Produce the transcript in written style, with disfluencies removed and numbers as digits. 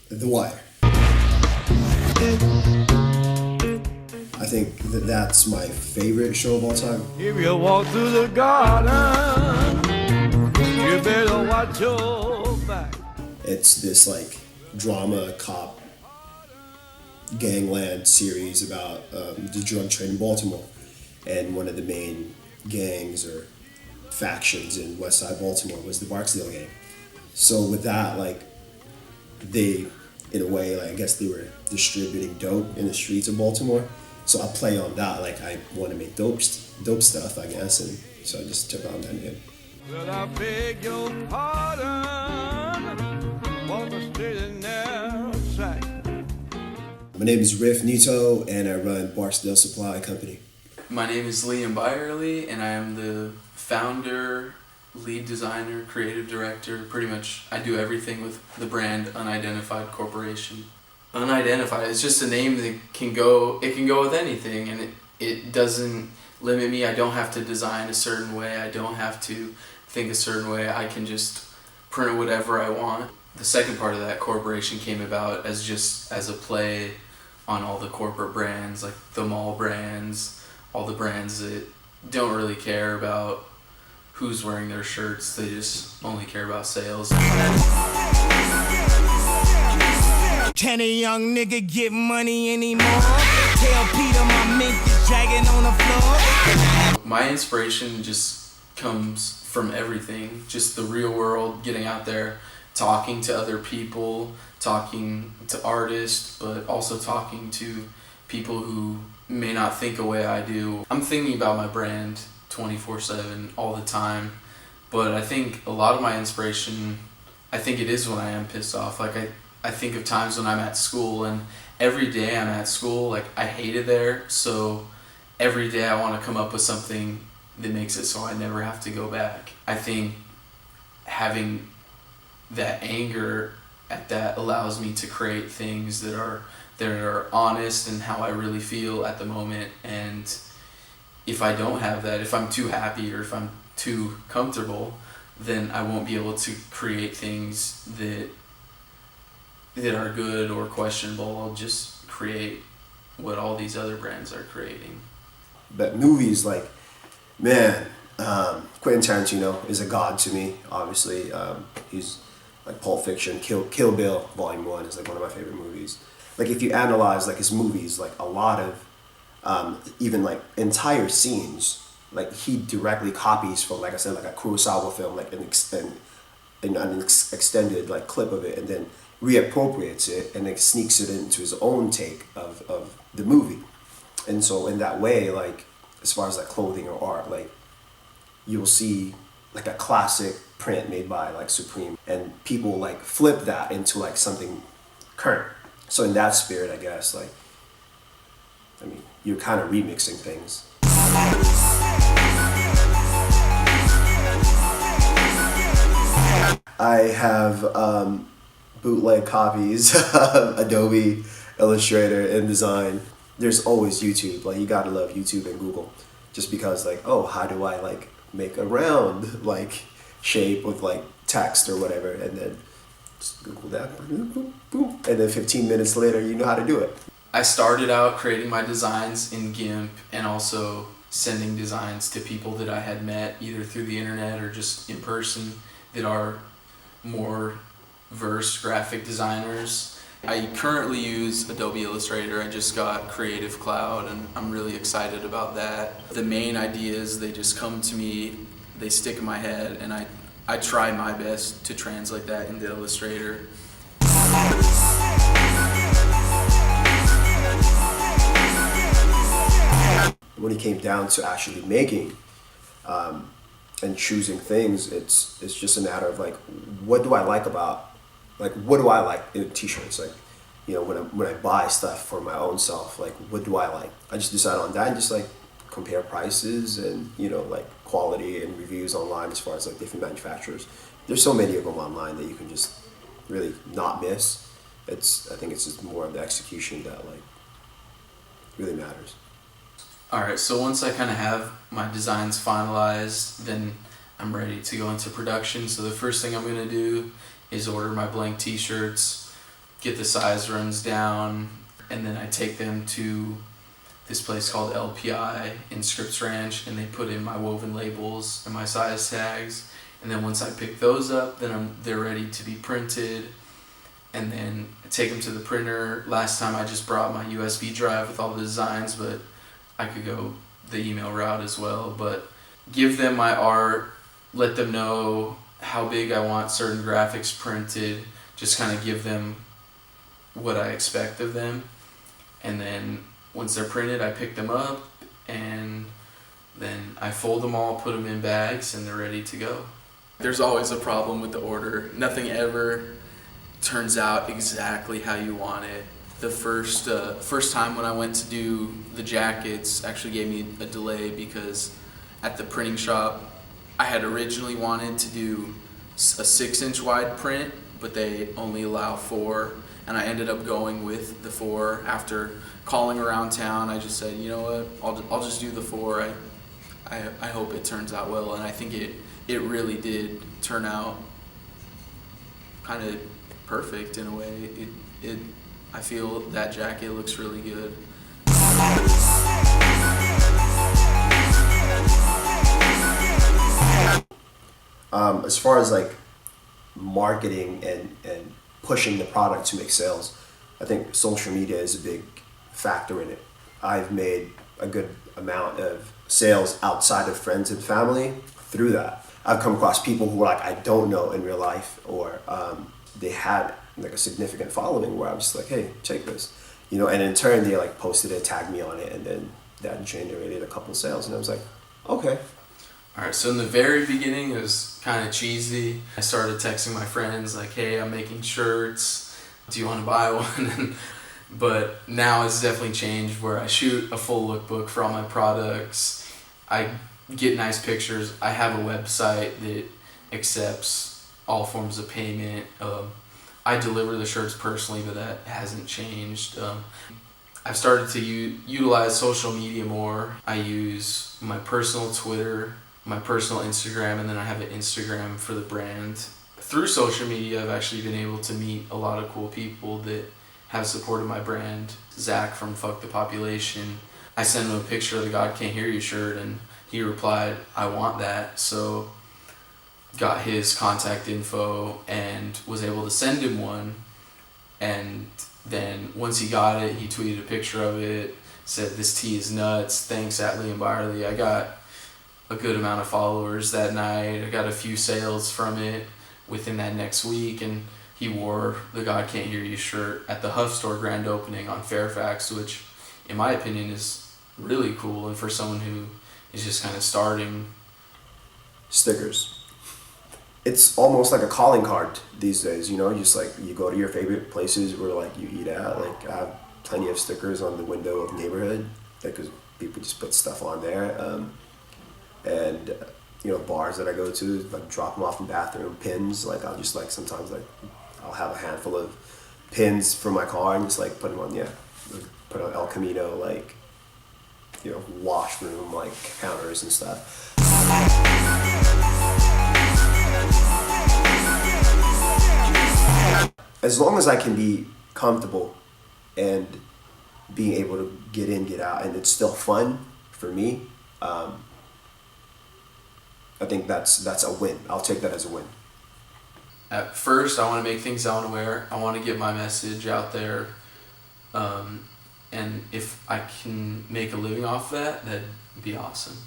The Wire. I think that's my favorite show of all time. If you walk through the garden, you better watch your back. It's this like drama cop gangland series about the drug trade in Baltimore, and one of the main gangs or factions in West Side Baltimore was the Barksdale gang. So with that, like they, in a way, like I guess they were distributing dope in the streets of Baltimore. So I play on that, like I want to make dope stuff, I guess, and so I just took on that name. Well, I beg your pardon, walk a straight and narrow track. My name is Riff Nito, and I run Barksdale Supply Company. My name is Liam Byerly, and I am the founder, lead designer, creative director. Pretty much, I do everything with the brand Unidentified Corporation. Unidentified is just a name that can go with anything, and it doesn't limit me. I don't have to design a certain way. I don't have to think a certain way. I can just print whatever I want. The second part of that corporation came about as a play on all the corporate brands, like the mall brands, all the brands that don't really care about who's wearing their shirts. They just only care about sales. Can a young nigga get money anymore? Tell Peter my mint is dragging on the floor. My inspiration just comes from everything, just the real world, getting out there, talking to other people, talking to artists, but also talking to people who may not think the way I do. I'm thinking about my brand 24/7 all the time, but I think a lot of my inspiration, I think it is when I am pissed off. Like I think of times when I'm at school, and every day I'm at school, like I hate it there, so every day I want to come up with something that makes it so I never have to go back. I think having that anger at that allows me to create things that are honest and how I really feel at the moment. And if I don't have that, if I'm too happy or if I'm too comfortable, then I won't be able to create things that are good or questionable. I'll just create what all these other brands are creating. But movies, like, man, Quentin Tarantino is a god to me, obviously. He's like Pulp Fiction, Kill Bill Volume 1 is like one of my favorite movies. Like if you analyze like his movies, like a lot of even like entire scenes, like he directly copies from, like I said, like a Kurosawa film, like an extended like clip of it, and then reappropriates it and then sneaks it into his own take of the movie. And so in that way, like as far as like clothing or art, like you'll see like a classic print made by like Supreme, and people like flip that into like something current. So in that spirit, I guess, like, I mean, you're kind of remixing things. I have bootleg copies of Adobe Illustrator, InDesign. There's always YouTube. Like you gotta love YouTube and Google, just because like, oh, how do I like make a round like shape with like text or whatever, and then just Google that, boom, boom, boom, and then 15 minutes later you know how to do it. I started out creating my designs in GIMP and also sending designs to people that I had met either through the internet or just in person that are more versed graphic designers. I currently use Adobe Illustrator. I just got Creative Cloud and I'm really excited about that. The main ideas, they just come to me, they stick in my head, and I try my best to translate that into Illustrator. When it came down to actually making and choosing things, it's just a matter of like, what do I like in t-shirts? Like, you know, when I buy stuff for my own self, like what do I like? I just decide on that and just like compare prices and, you know, like quality and reviews online as far as like different manufacturers. There's so many of them online that you can just really not miss. I think it's just more of the execution that like really matters. Alright, so once I kind of have my designs finalized, then I'm ready to go into production. So the first thing I'm going to do is order my blank t-shirts. get the size runs down, and then I take them to this place called LPI in Scripps Ranch, and they put in my woven labels and my size tags. And then once I pick those up, then they're ready to be printed. And then I take them to the printer. Last time I just brought my USB drive with all the designs, but I could go the email route as well. But give them my art, let them know how big I want certain graphics printed, just kind of give them what I expect of them. And then once they're printed, I pick them up, and then I fold them all, put them in bags, and they're ready to go. There's always a problem with the order. Nothing ever turns out exactly how you want it. The first time when I went to do the jackets actually gave me a delay, because at the printing shop I had originally wanted to do a 6-inch wide print, but they only allow 4, and I ended up going with the 4. After calling around town, I just said, you know what, I'll just do the 4. I hope it turns out well, and I think it really did turn out kind of perfect in a way. I feel that jacket looks really good. As far as like marketing and pushing the product to make sales, I think social media is a big factor in it. I've made a good amount of sales outside of friends and family through that. I've come across people who I don't know in real life, or they had like a significant following where I was just like, hey, check this, and in turn they like posted it, tagged me on it, and then that generated a couple of sales, and I was like, okay. All right, so in the very beginning, it was kind of cheesy. I started texting my friends like, hey, I'm making shirts. Do you want to buy one? But now it's definitely changed, where I shoot a full lookbook for all my products. I get nice pictures. I have a website that accepts all forms of payment. I deliver the shirts personally, but that hasn't changed. I've started to utilize social media more. I use my personal Twitter, my personal Instagram, and then I have an Instagram for the brand. Through social media, I've actually been able to meet a lot of cool people that have supported my brand. Zach from Fuck the Population, I sent him a picture of the God Can't Hear You shirt, and he replied, I want that. So got his contact info and was able to send him one. And then once he got it, he tweeted a picture of it, said, this tee is nuts, thanks at Liam Byerly. I got a good amount of followers that night. I got a few sales from it within that next week, and he wore the God Can't Hear You shirt at the Huff Store grand opening on Fairfax, which in my opinion is really cool, and for someone who is just kind of starting. Stickers. It's almost like a calling card these days, just like you go to your favorite places where like you eat at. Like I have plenty of stickers on the window of neighborhood, because people just put stuff on there. And bars that I go to, like drop them off in the bathroom, pins, like I'll just like sometimes like I'll have a handful of pins for my car and just like put them on, put on El Camino, like, washroom, like counters and stuff. As long as I can be comfortable and being able to get in, get out, and it's still fun for me, I think that's a win. I'll take that as a win. At first, I want to make things I want to wear. I want to get my message out there. And if I can make a living off that, that'd be awesome.